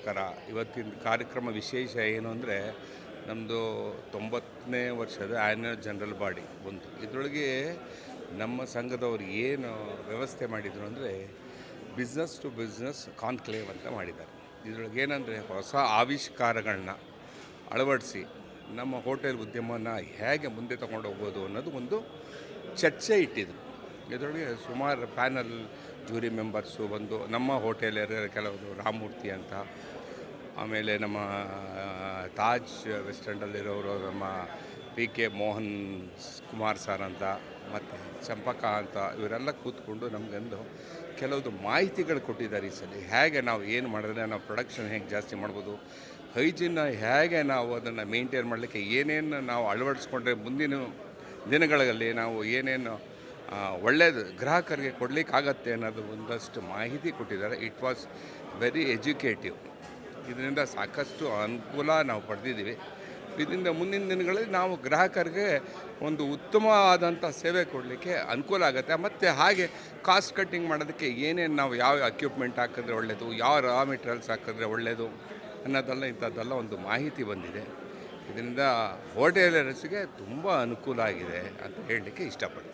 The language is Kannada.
ನಮಸ್ಕಾರ. ಇವತ್ತಿನ ಕಾರ್ಯಕ್ರಮ ವಿಶೇಷ ಏನು ಅಂದರೆ ನಮ್ಮದು 90ನೇ ವರ್ಷದ ಆ್ಯನ್ಯುವಲ್ ಜನರಲ್ ಬಾಡಿ ಒಂದು. ಇದರೊಳಗೆ ನಮ್ಮ ಸಂಘದವರು ಏನು ವ್ಯವಸ್ಥೆ ಮಾಡಿದರು ಅಂದರೆ ಬಿಸ್ನೆಸ್ ಟು ಬಿಸ್ನೆಸ್ ಕಾನ್ಕ್ಲೇವ್ ಅಂತ ಮಾಡಿದ್ದಾರೆ. ಇದರೊಳಗೆ ಏನಂದರೆ ಹೊಸ ಆವಿಷ್ಕಾರಗಳನ್ನ ಅಳವಡಿಸಿ ನಮ್ಮ ಹೋಟೆಲ್ ಉದ್ಯಮವನ್ನು ಹೇಗೆ ಮುಂದೆ ತಗೊಂಡು ಹೋಗ್ಬೋದು ಅನ್ನೋದು ಒಂದು ಚರ್ಚೆ ಇಟ್ಟಿದ್ರು. ಇದರೊಳಗೆ ಸುಮಾರು ಪ್ಯಾನಲ್ ಜೂರಿ ಮೆಂಬರ್ಸು ಬಂದು ನಮ್ಮ ಹೋಟೆಲ್ ಕೆಲವರು ರಾಮಮೂರ್ತಿ ಅಂತ, ಆಮೇಲೆ ನಮ್ಮ ತಾಜ್ ವೆಸ್ಟೆಂಡಲ್ಲಿರೋರು ನಮ್ಮ PK ಮೋಹನ್ ಕುಮಾರ್ ಸರ್ ಅಂತ, ಮತ್ತು ಚಂಪಕ ಅಂತ, ಇವರೆಲ್ಲ ಕೂತ್ಕೊಂಡು ನಮಗೊಂದು ಕೆಲವೊಂದು ಮಾಹಿತಿಗಳು ಕೊಟ್ಟಿದ್ದಾರೆ. ಈ ಸಲ ಹೇಗೆ ನಾವು ಏನು ಮಾಡಿದ್ರೆ ನಾವು ಪ್ರೊಡಕ್ಷನ್ ಹೇಗೆ ಜಾಸ್ತಿ ಮಾಡ್ಬೋದು, ಹೈಜಿನ್ನ ಹೇಗೆ ನಾವು ಅದನ್ನು ಮೇಂಟೈನ್ ಮಾಡಲಿಕ್ಕೆ ಏನೇನು ನಾವು ಅಳವಡಿಸ್ಕೊಂಡ್ರೆ ಮುಂದಿನ ದಿನಗಳಲ್ಲಿ ನಾವು ಏನೇನು ಒಳ್ಳೆಯದು ಗ್ರಾಹಕರಿಗೆ ಕೊಡಲಿಕ್ಕಾಗತ್ತೆ ಅನ್ನೋದು ಒಂದಷ್ಟು ಮಾಹಿತಿ ಕೊಟ್ಟಿದ್ದಾರೆ. It was very executive. ಇದರಿಂದ ಸಾಕಷ್ಟು ಅನುಕೂಲ ನಾವು ಪಡೆದಿದ್ದೀವಿ. ಇದರಿಂದ ಮುಂದಿನ ದಿನಗಳಲ್ಲಿ ನಾವು ಗ್ರಾಹಕರಿಗೆ ಒಂದು ಉತ್ತಮವಾದಂಥ ಸೇವೆ ಕೊಡಲಿಕ್ಕೆ ಅನುಕೂಲ ಆಗುತ್ತೆ. ಮತ್ತು ಹಾಗೆ ಕಾಸ್ಟ್ ಕಟ್ಟಿಂಗ್ ಮಾಡೋದಕ್ಕೆ ಏನೇನು ನಾವು ಯಾವ ಎಕ್ವಿಪ್ಮೆಂಟ್ ಹಾಕಿದ್ರೆ ಒಳ್ಳೆಯದು, ಯಾವ ರಾ ಮೆಟೀರಿಯಲ್ಸ್ ಹಾಕಿದ್ರೆ ಒಳ್ಳೆಯದು ಅನ್ನೋದೆಲ್ಲ ಇಂಥದ್ದೆಲ್ಲ ಒಂದು ಮಾಹಿತಿ ಬಂದಿದೆ. ಇದರಿಂದ ಹೋಟೆಲರ್ಸ್ಗೆ ತುಂಬ ಅನುಕೂಲ ಆಗಿದೆ ಅಂತ ಹೇಳಲಿಕ್ಕೆ ಇಷ್ಟಪಡ್ತೀನಿ.